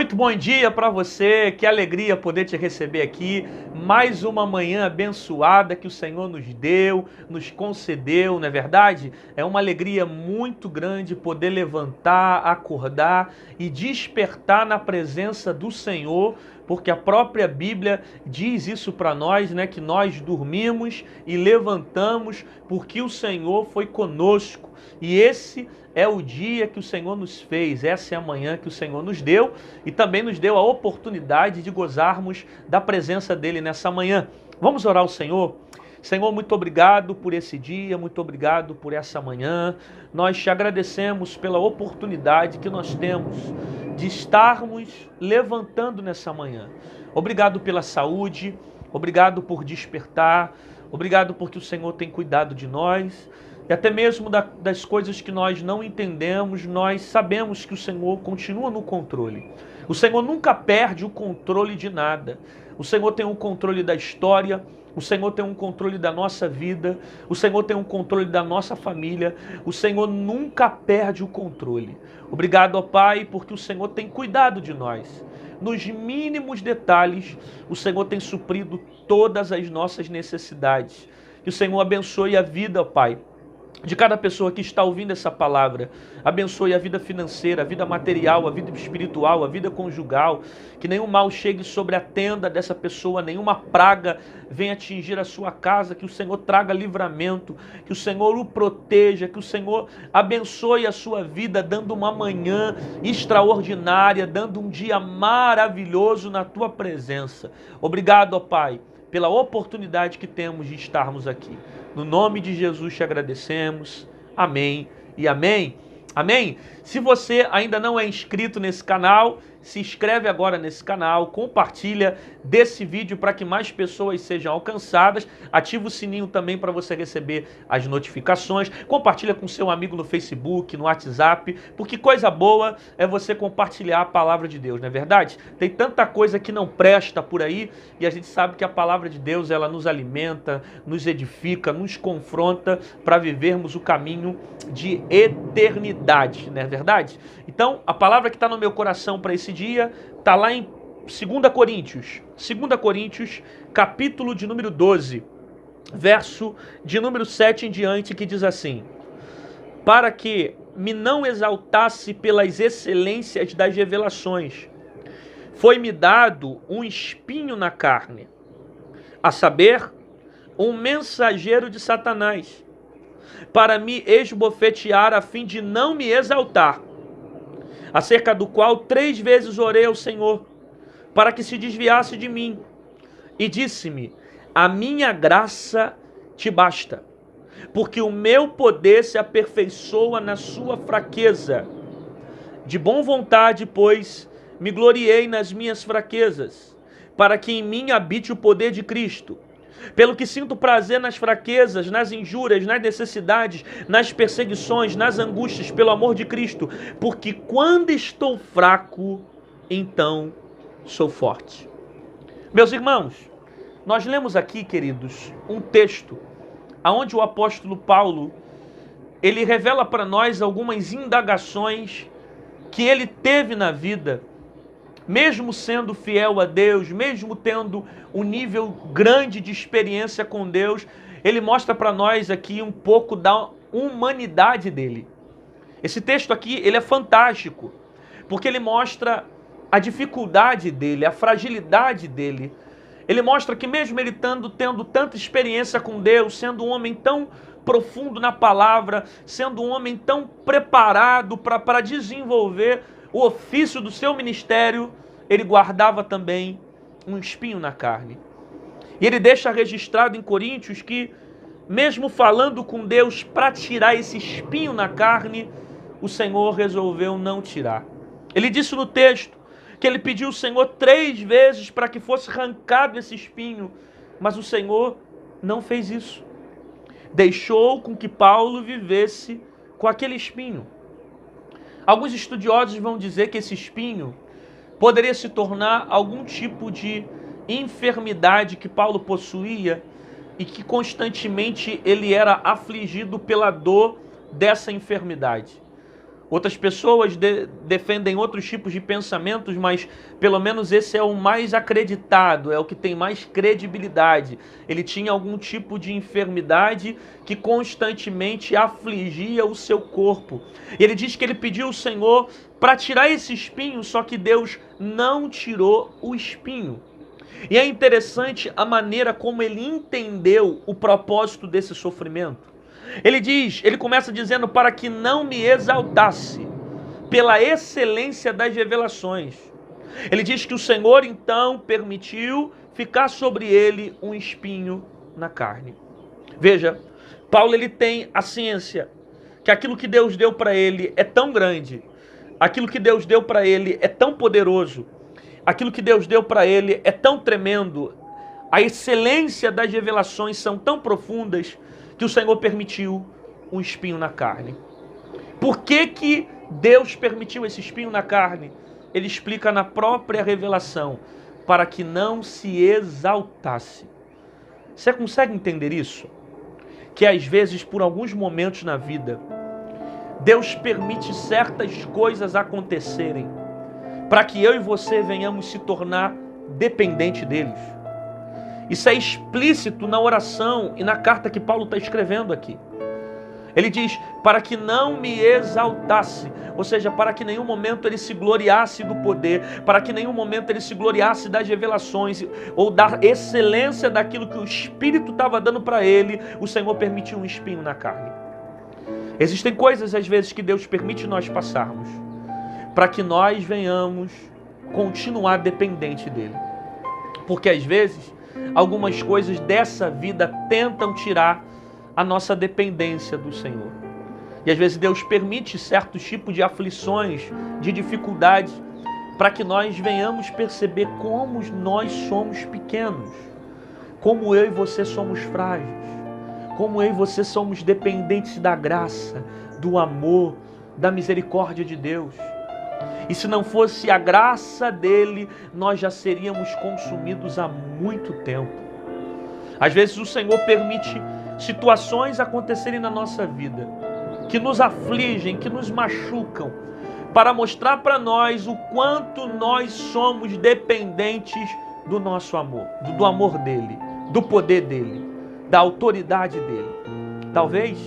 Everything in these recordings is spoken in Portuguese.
Muito bom dia para você, que alegria poder te receber aqui. Mais uma manhã abençoada que o Senhor nos deu, nos concedeu, não é verdade? É uma alegria muito grande poder levantar, acordar e despertar na presença do Senhor, porque a própria Bíblia diz isso para nós, né? Que nós dormimos e levantamos porque o Senhor foi conosco. E esse é o dia que o Senhor nos fez, essa é a manhã que o Senhor nos deu e também nos deu a oportunidade de gozarmos da presença dEle nessa manhã. Vamos orar ao Senhor? Senhor, muito obrigado por esse dia, muito obrigado por essa manhã. Nós te agradecemos pela oportunidade que nós temos de estarmos levantando nessa manhã. Obrigado pela saúde, obrigado por despertar, obrigado porque o Senhor tem cuidado de nós. E até mesmo das coisas que nós não entendemos, nós sabemos que o Senhor continua no controle. O Senhor nunca perde o controle de nada. O Senhor tem um controle da história, o Senhor tem um controle da nossa vida, o Senhor tem um controle da nossa família, o Senhor nunca perde o controle. Obrigado, ó Pai, porque o Senhor tem cuidado de nós. Nos mínimos detalhes, o Senhor tem suprido todas as nossas necessidades. Que o Senhor abençoe a vida, ó Pai, de cada pessoa que está ouvindo essa palavra. Abençoe a vida financeira, a vida material, a vida espiritual, a vida conjugal. Que nenhum mal chegue sobre a tenda dessa pessoa, nenhuma praga venha atingir a sua casa. Que o Senhor traga livramento, que o Senhor o proteja, que o Senhor abençoe a sua vida, dando uma manhã extraordinária, dando um dia maravilhoso na tua presença. Obrigado, ó Pai, pela oportunidade que temos de estarmos aqui. No nome de Jesus te agradecemos. Amém e amém. Amém? Se você ainda não é inscrito nesse canal, se inscreve agora nesse canal, compartilha desse vídeo para que mais pessoas sejam alcançadas, ativa o sininho também para você receber as notificações, compartilha com seu amigo no Facebook, no WhatsApp, porque coisa boa é você compartilhar a palavra de Deus, não é verdade? Tem tanta coisa que não presta por aí e a gente sabe que a palavra de Deus, ela nos alimenta, nos edifica, nos confronta para vivermos o caminho de eternidade, não é verdade? Então, a palavra que está no meu coração para esse dia está lá em 2 Coríntios, capítulo de número 12, verso de número 7 em diante, que diz assim: para que me não exaltasse pelas excelências das revelações, foi-me dado um espinho na carne, a saber, um mensageiro de Satanás, para me esbofetear a fim de não me exaltar, acerca do qual 3 vezes orei ao Senhor, para que se desviasse de mim. E disse-me: a minha graça te basta, porque o meu poder se aperfeiçoa na sua fraqueza. De boa vontade, pois, me gloriei nas minhas fraquezas, para que em mim habite o poder de Cristo. Pelo que sinto prazer nas fraquezas, nas injúrias, nas necessidades, nas perseguições, nas angústias, pelo amor de Cristo, porque quando estou fraco, então sou forte. Meus irmãos, nós lemos aqui, queridos, um texto onde o apóstolo Paulo, ele revela para nós algumas indagações que ele teve na vida, mesmo sendo fiel a Deus, mesmo tendo um nível grande de experiência com Deus, ele mostra para nós aqui um pouco da humanidade dele. Esse texto aqui, ele é fantástico, porque ele mostra a dificuldade dele, a fragilidade dele. Ele mostra que mesmo ele tendo tanta experiência com Deus, sendo um homem tão profundo na palavra, sendo um homem tão preparado para desenvolver o ofício do seu ministério, ele guardava também um espinho na carne. E ele deixa registrado em Coríntios que, mesmo falando com Deus para tirar esse espinho na carne, o Senhor resolveu não tirar. Ele disse no texto que ele pediu ao Senhor 3 vezes para que fosse arrancado esse espinho, mas o Senhor não fez isso. Deixou com que Paulo vivesse com aquele espinho. Alguns estudiosos vão dizer que esse espinho poderia se tornar algum tipo de enfermidade que Paulo possuía e que constantemente ele era afligido pela dor dessa enfermidade. Outras pessoas defendem outros tipos de pensamentos, mas pelo menos esse é o mais acreditado, é o que tem mais credibilidade. Ele tinha algum tipo de enfermidade que constantemente afligia o seu corpo. E ele diz que ele pediu ao Senhor para tirar esse espinho, só que Deus não tirou o espinho. E é interessante a maneira como ele entendeu o propósito desse sofrimento. Ele começa dizendo para que não me exaltasse pela excelência das revelações. Ele diz que o Senhor então permitiu ficar sobre ele um espinho na carne. Veja, Paulo ele tem a ciência que aquilo que Deus deu para ele é tão grande, aquilo que Deus deu para ele é tão poderoso, aquilo que Deus deu para ele é tão tremendo, a excelência das revelações são tão profundas que o Senhor permitiu um espinho na carne. Por que Deus permitiu esse espinho na carne? Ele explica na própria revelação, para que não se exaltasse. Você consegue entender isso? Que às vezes, por alguns momentos na vida, Deus permite certas coisas acontecerem, para que eu e você venhamos se tornar dependente deles. Isso é explícito na oração e na carta que Paulo está escrevendo aqui. Ele diz, para que não me exaltasse, ou seja, para que em nenhum momento ele se gloriasse do poder, para que em nenhum momento ele se gloriasse das revelações, ou da excelência daquilo que o Espírito estava dando para ele, o Senhor permitiu um espinho na carne. Existem coisas, às vezes, que Deus permite nós passarmos, para que nós venhamos continuar dependente dele. Porque, às vezes, algumas coisas dessa vida tentam tirar a nossa dependência do Senhor. E às vezes Deus permite certos tipos de aflições, de dificuldades, para que nós venhamos perceber como nós somos pequenos, como eu e você somos frágeis, como eu e você somos dependentes da graça, do amor, da misericórdia de Deus. E se não fosse a graça dele, nós já seríamos consumidos há muito tempo. Às vezes o Senhor permite situações acontecerem na nossa vida, que nos afligem, que nos machucam, para mostrar para nós o quanto nós somos dependentes do nosso amor, do amor dele, do poder dele, da autoridade dele. Talvez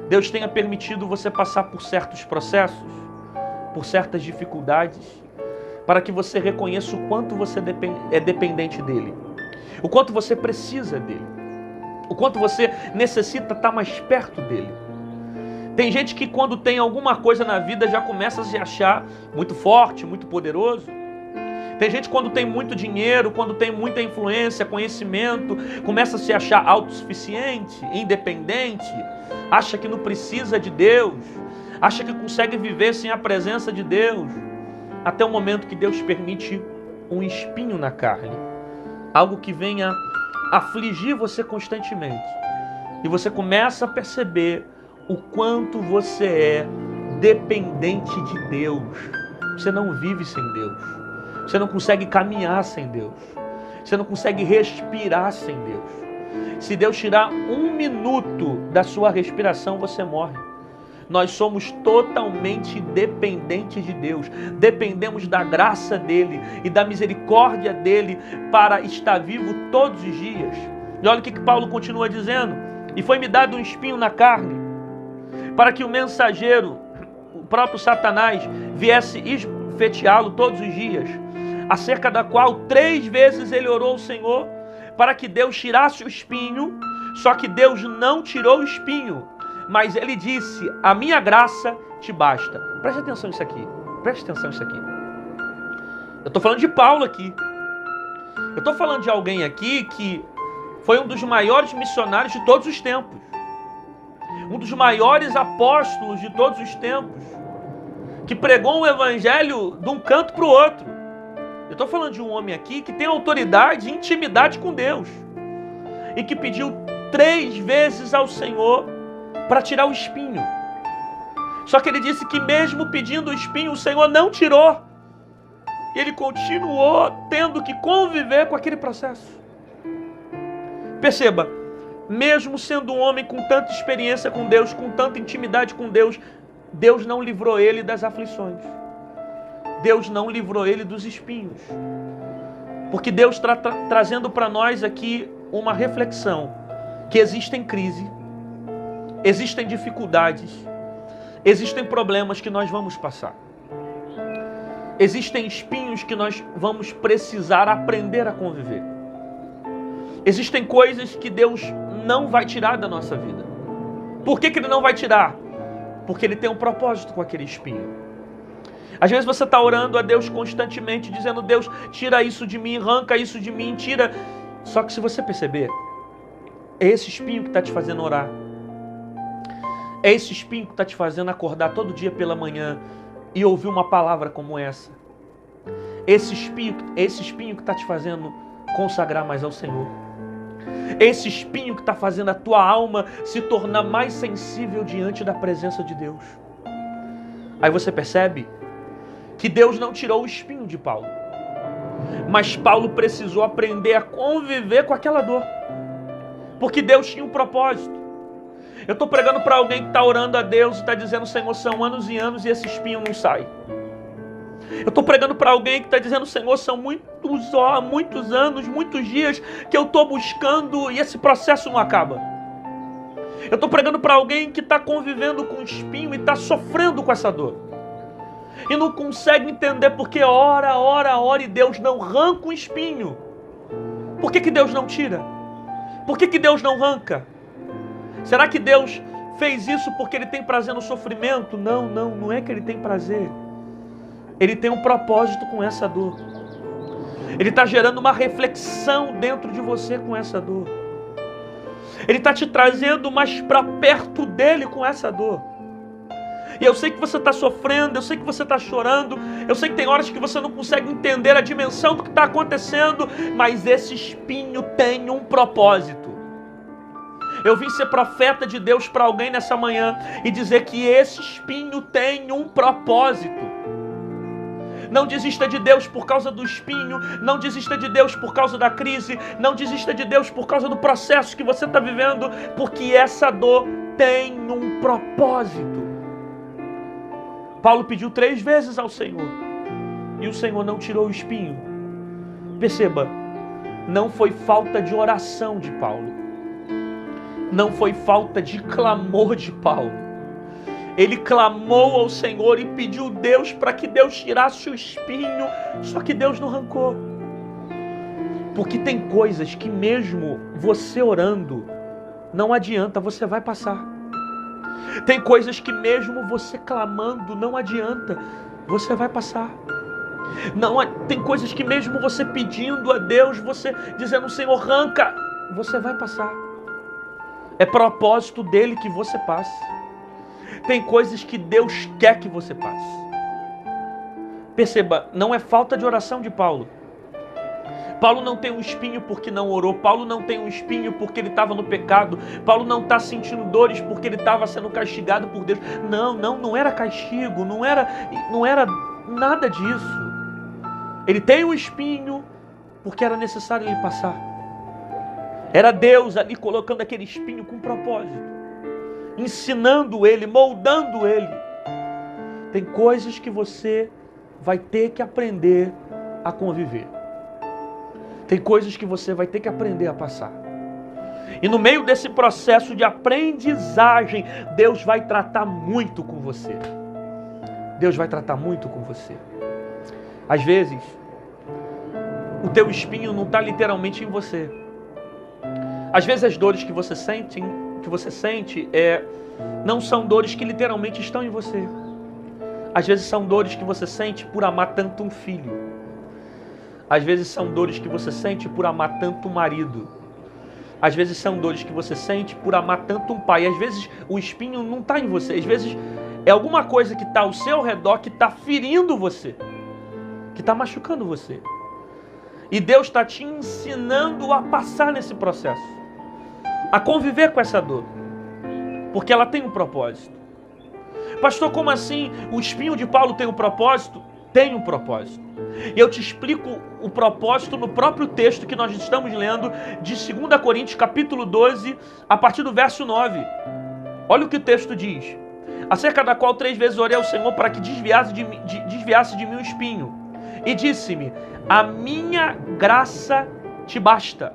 Deus tenha permitido você passar por certos processos, por certas dificuldades, para que você reconheça o quanto você é dependente dele, o quanto você precisa dele, o quanto você necessita estar mais perto dele. Tem gente que quando tem alguma coisa na vida já começa a se achar muito forte, muito poderoso. Tem gente que quando tem muito dinheiro, quando tem muita influência, conhecimento, começa a se achar autossuficiente, independente, acha que não precisa de Deus, acha que consegue viver sem a presença de Deus, até o momento que Deus permite um espinho na carne, algo que venha afligir você constantemente, e você começa a perceber o quanto você é dependente de Deus. Você não vive sem Deus, você não consegue caminhar sem Deus, você não consegue respirar sem Deus. Se Deus tirar um minuto da sua respiração, você morre. Nós somos totalmente dependentes de Deus, dependemos da graça dele e da misericórdia dele para estar vivo todos os dias. E olha o que Paulo continua dizendo: e foi-me dado um espinho na carne, para que o mensageiro, o próprio Satanás, viesse esfetiá-lo todos os dias, acerca da qual 3 vezes ele orou ao Senhor para que Deus tirasse o espinho, só que Deus não tirou o espinho. Mas ele disse, a minha graça te basta. Preste atenção nisso aqui. Preste atenção nisso aqui. Eu estou falando de Paulo aqui. Eu estou falando de alguém aqui que foi um dos maiores missionários de todos os tempos. Um dos maiores apóstolos de todos os tempos. Que pregou o evangelho de um canto para o outro. Eu estou falando de um homem aqui que tem autoridade e intimidade com Deus. E que pediu 3 vezes ao Senhor para tirar o espinho. Só que ele disse que mesmo pedindo o espinho, o Senhor não tirou. E ele continuou tendo que conviver com aquele processo. Perceba, mesmo sendo um homem com tanta experiência com Deus, com tanta intimidade com Deus, Deus não livrou ele das aflições. Deus não livrou ele dos espinhos. Porque Deus está trazendo para nós aqui uma reflexão, que existem crises, existem dificuldades, existem problemas que nós vamos passar. Existem espinhos que nós vamos precisar aprender a conviver. Existem coisas que Deus não vai tirar da nossa vida. Por que Ele não vai tirar? Porque Ele tem um propósito com aquele espinho. Às vezes você está orando a Deus constantemente, dizendo: Deus, tira isso de mim, arranca isso de mim, tira. Só que se você perceber, é esse espinho que está te fazendo orar. É esse espinho que está te fazendo acordar todo dia pela manhã e ouvir uma palavra como essa. Esse espinho que está te fazendo consagrar mais ao Senhor. Esse espinho que está fazendo a tua alma se tornar mais sensível diante da presença de Deus. Aí você percebe que Deus não tirou o espinho de Paulo, mas Paulo precisou aprender a conviver com aquela dor, porque Deus tinha um propósito. Eu estou pregando para alguém que está orando a Deus e está dizendo: Senhor, são anos e anos e esse espinho não sai. Eu estou pregando para alguém que está dizendo: Senhor, são muitos anos, muitos dias que eu estou buscando e esse processo não acaba. Eu estou pregando para alguém que está convivendo com o espinho e está sofrendo com essa dor. E não consegue entender porque ora e Deus não arranca o espinho. Por que Deus não tira? Por que Deus não arranca? Será que Deus fez isso porque Ele tem prazer no sofrimento? Não é que Ele tem prazer. Ele tem um propósito com essa dor. Ele está gerando uma reflexão dentro de você com essa dor. Ele está te trazendo mais para perto dele com essa dor. E eu sei que você está sofrendo, eu sei que você está chorando, eu sei que tem horas que você não consegue entender a dimensão do que está acontecendo, mas esse espinho tem um propósito. Eu vim ser profeta de Deus para alguém nessa manhã e dizer que esse espinho tem um propósito. Não desista de Deus por causa do espinho, não desista de Deus por causa da crise, não desista de Deus por causa do processo que você está vivendo, porque essa dor tem um propósito. Paulo pediu 3 vezes ao Senhor e o Senhor não tirou o espinho. Perceba, não foi falta de oração de Paulo, não foi falta de clamor de Paulo. Ele clamou ao Senhor e pediu a Deus para que Deus tirasse o espinho, só que Deus não arrancou. Porque tem coisas que mesmo você orando, não adianta, você vai passar. Tem coisas que mesmo você clamando, não adianta, você vai passar. Tem coisas que mesmo você pedindo a Deus, você dizendo: Senhor, arranca, você vai passar. É propósito dele que você passe. Tem coisas que Deus quer que você passe. Perceba, não é falta de oração de Paulo. Paulo não tem um espinho porque não orou. Paulo não tem um espinho porque ele estava no pecado. Paulo não está sentindo dores porque ele estava sendo castigado por Deus. Não era castigo, não era nada disso. Ele tem um espinho porque era necessário ele passar. Era Deus ali colocando aquele espinho com propósito, ensinando ele, moldando ele. Tem coisas que você vai ter que aprender a conviver. Tem coisas que você vai ter que aprender a passar. E no meio desse processo de aprendizagem, Deus vai tratar muito com você. Deus vai tratar muito com você. Às vezes, o teu espinho não está literalmente em você. Às vezes as dores que você sente não são dores que literalmente estão em você. Às vezes são dores que você sente por amar tanto um filho. Às vezes são dores que você sente por amar tanto um marido. Às vezes são dores que você sente por amar tanto um pai. Às vezes o espinho não está em você. Às vezes é alguma coisa que está ao seu redor que está ferindo você, que está machucando você. E Deus está te ensinando a passar nesse processo, a conviver com essa dor, porque ela tem um propósito. Pastor, como assim? O espinho de Paulo tem um propósito? Tem um propósito. E eu te explico o propósito no próprio texto que nós estamos lendo de 2 Coríntios capítulo 12, a partir do verso 9. Olha o que o texto diz. acerca da qual 3 vezes orei ao Senhor para que desviasse de mim o espinho. E disse-me: a minha graça te basta,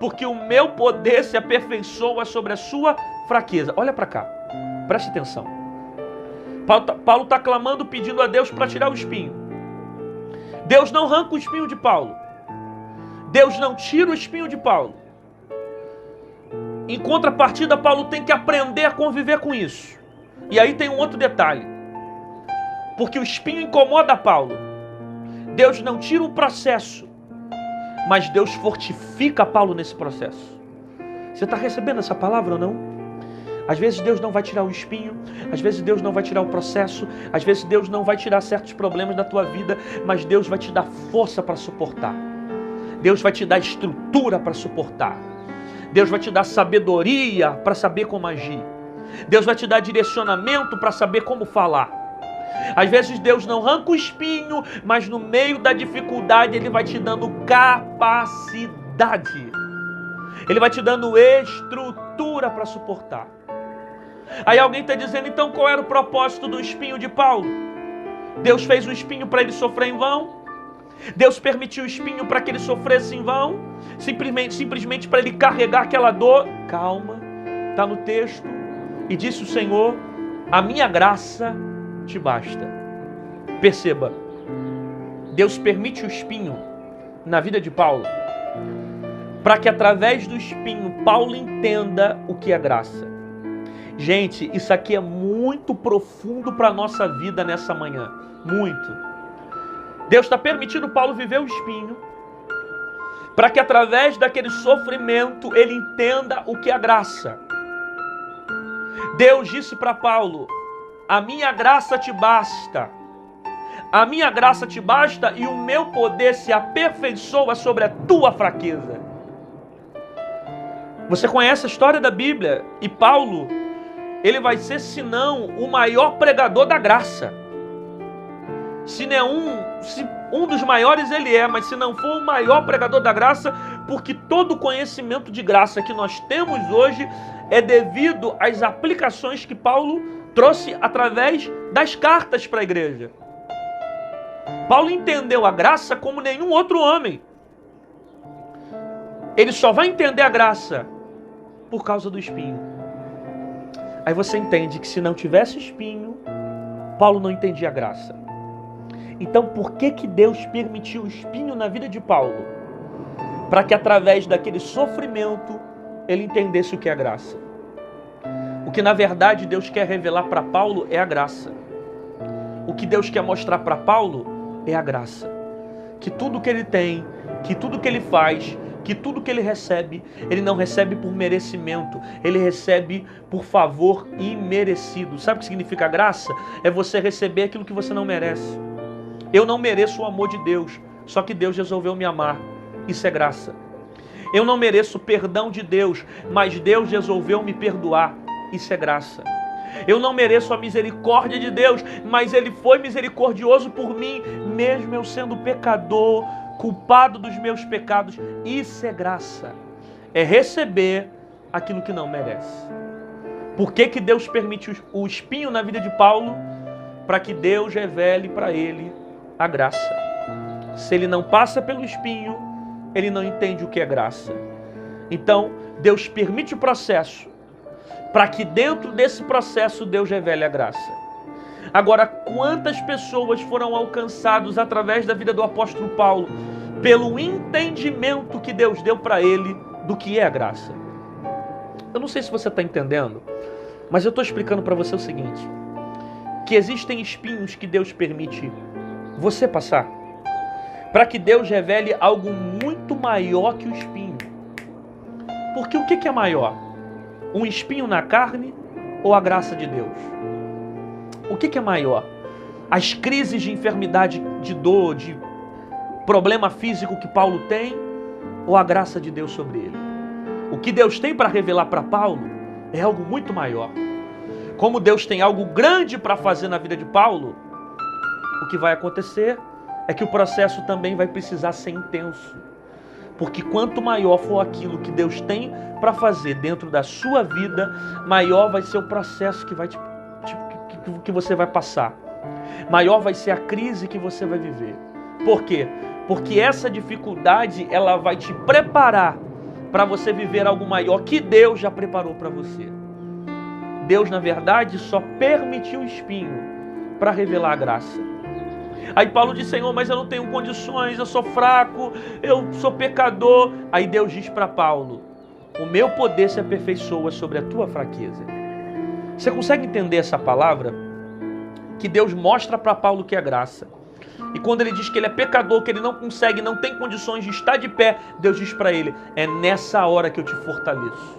porque o meu poder se aperfeiçoa sobre a sua fraqueza. Olha para cá, preste atenção. Paulo está clamando, pedindo a Deus para tirar o espinho. Deus não arranca o espinho de Paulo. Deus não tira o espinho de Paulo. Em contrapartida, Paulo tem que aprender a conviver com isso. E aí tem um outro detalhe. Porque o espinho incomoda Paulo. Deus não tira o processo, mas Deus fortifica Paulo nesse processo. Você está recebendo essa palavra ou não? Às vezes Deus não vai tirar o espinho, às vezes Deus não vai tirar o processo, às vezes Deus não vai tirar certos problemas da tua vida, mas Deus vai te dar força para suportar. Deus vai te dar estrutura para suportar. Deus vai te dar sabedoria para saber como agir. Deus vai te dar direcionamento para saber como falar. Às vezes Deus não arranca o espinho, mas no meio da dificuldade Ele vai te dando capacidade. Ele vai te dando estrutura para suportar. Aí alguém está dizendo, então qual era o propósito do espinho de Paulo? Deus fez o espinho para ele sofrer em vão? Deus permitiu o espinho para que ele sofresse em vão? Simplesmente para ele carregar aquela dor? Calma, está no texto. E disse o Senhor: a minha graça te basta. Perceba, Deus permite o espinho na vida de Paulo para que através do espinho Paulo entenda o que é graça. Gente, isso aqui é muito profundo para a nossa vida nessa manhã. Muito. Deus está permitindo Paulo viver o espinho para que através daquele sofrimento ele entenda o que é graça. Deus disse para Paulo: a minha graça te basta. A minha graça te basta e o meu poder se aperfeiçoa sobre a tua fraqueza. Você conhece a história da Bíblia e Paulo, ele vai ser, se não, o maior pregador da graça. Se um dos maiores ele é, mas se não for o maior pregador da graça, porque todo o conhecimento de graça que nós temos hoje é devido às aplicações que Paulo trouxe através das cartas para a igreja. Paulo entendeu a graça como nenhum outro homem. Ele só vai entender a graça por causa do espinho. Aí você entende que se não tivesse espinho, Paulo não entendia a graça. Então por que Deus permitiu o espinho na vida de Paulo? Para que através daquele sofrimento ele entendesse o que é graça. O que na verdade Deus quer revelar para Paulo é a graça. O que Deus quer mostrar para Paulo é a graça. Que tudo que ele tem, que tudo que ele faz, que tudo que ele recebe, ele não recebe por merecimento, ele recebe por favor imerecido. Sabe o que significa graça? É você receber aquilo que você não merece. Eu não mereço o amor de Deus, só que Deus resolveu me amar. Isso é graça. Eu não mereço o perdão de Deus, mas Deus resolveu me perdoar. Isso é graça. Eu não mereço a misericórdia de Deus, mas Ele foi misericordioso por mim, mesmo eu sendo pecador, culpado dos meus pecados. Isso é graça. É receber aquilo que não merece. Por que Deus permite o espinho na vida de Paulo? Para que Deus revele para ele a graça. Se ele não passa pelo espinho, ele não entende o que é graça. Então, Deus permite o processo para que dentro desse processo Deus revele a graça. Agora, quantas pessoas foram alcançadas através da vida do apóstolo Paulo pelo entendimento que Deus deu para ele do que é a graça? Eu não sei se você está entendendo, mas eu estou explicando para você o seguinte, que existem espinhos que Deus permite você passar, para que Deus revele algo muito maior que o espinho. Porque o que é maior? Um espinho na carne ou a graça de Deus? O que é maior? As crises de enfermidade, de dor, de problema físico que Paulo tem, ou a graça de Deus sobre ele? O que Deus tem para revelar para Paulo é algo muito maior. Como Deus tem algo grande para fazer na vida de Paulo, o que vai acontecer é que o processo também vai precisar ser intenso. Porque quanto maior for aquilo que Deus tem para fazer dentro da sua vida, maior vai ser o processo que vai que você vai passar. Maior vai ser a crise que você vai viver. Por quê? Porque essa dificuldade, ela vai te preparar para você viver algo maior que Deus já preparou para você. Deus, na verdade, só permitiu o espinho para revelar a graça. Aí Paulo diz: Senhor, mas eu não tenho condições, eu sou fraco, eu sou pecador. Aí Deus diz para Paulo: o meu poder se aperfeiçoa sobre a tua fraqueza. Você consegue entender essa palavra? Que Deus mostra para Paulo que é graça. E quando ele diz que ele é pecador, que ele não consegue, não tem condições de estar de pé, Deus diz para ele: é nessa hora que eu te fortaleço.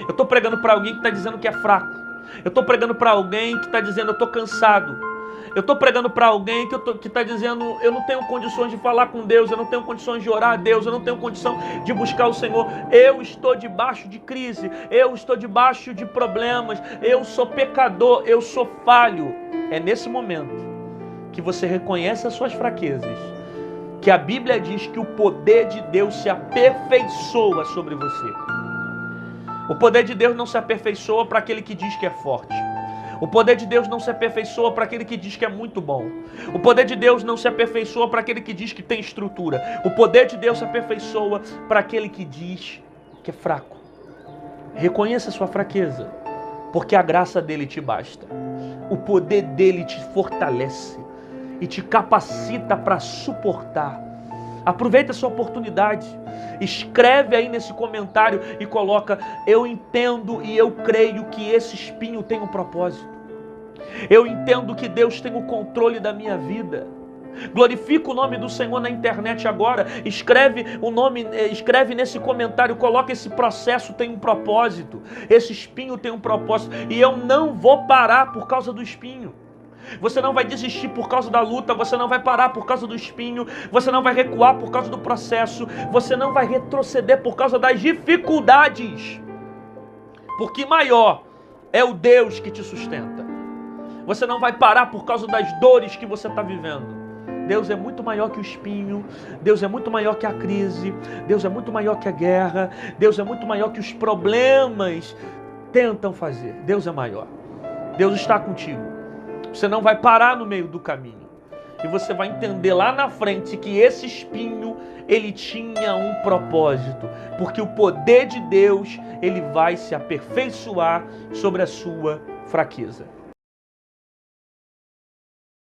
Eu estou pregando para alguém que está dizendo que é fraco. Eu estou pregando para alguém que está dizendo: eu estou cansado. Eu estou pregando para alguém que está dizendo: eu não tenho condições de falar com Deus, eu não tenho condições de orar a Deus, eu não tenho condição de buscar o Senhor. Eu estou debaixo de crise, eu estou debaixo de problemas, eu sou pecador, eu sou falho. É nesse momento que você reconhece as suas fraquezas, que a Bíblia diz que o poder de Deus se aperfeiçoa sobre você. O poder de Deus não se aperfeiçoa para aquele que diz que é forte. O poder de Deus não se aperfeiçoa para aquele que diz que é muito bom. O poder de Deus não se aperfeiçoa para aquele que diz que tem estrutura. O poder de Deus se aperfeiçoa para aquele que diz que é fraco. Reconheça a sua fraqueza, porque a graça dele te basta. O poder dele te fortalece e te capacita para suportar. Aproveita essa oportunidade. Escreve aí nesse comentário e coloca: eu entendo e eu creio que esse espinho tem um propósito. Eu entendo que Deus tem o controle da minha vida. Glorifica o nome do Senhor na internet agora. Escreve o nome, escreve nesse comentário, coloca: esse processo tem um propósito. Esse espinho tem um propósito e eu não vou parar por causa do espinho. Você não vai desistir por causa da luta, você não vai parar por causa do espinho, você não vai recuar por causa do processo, você não vai retroceder por causa das dificuldades, porque maior é o Deus que te sustenta. Você não vai parar por causa das dores que você está vivendo. Deus é muito maior que o espinho, Deus é muito maior que a crise, Deus é muito maior que a guerra, Deus é muito maior que os problemas tentam fazer. Deus é maior, Deus está contigo. Você não vai parar no meio do caminho. E você vai entender lá na frente que esse espinho, ele tinha um propósito. Porque o poder de Deus, ele vai se aperfeiçoar sobre a sua fraqueza.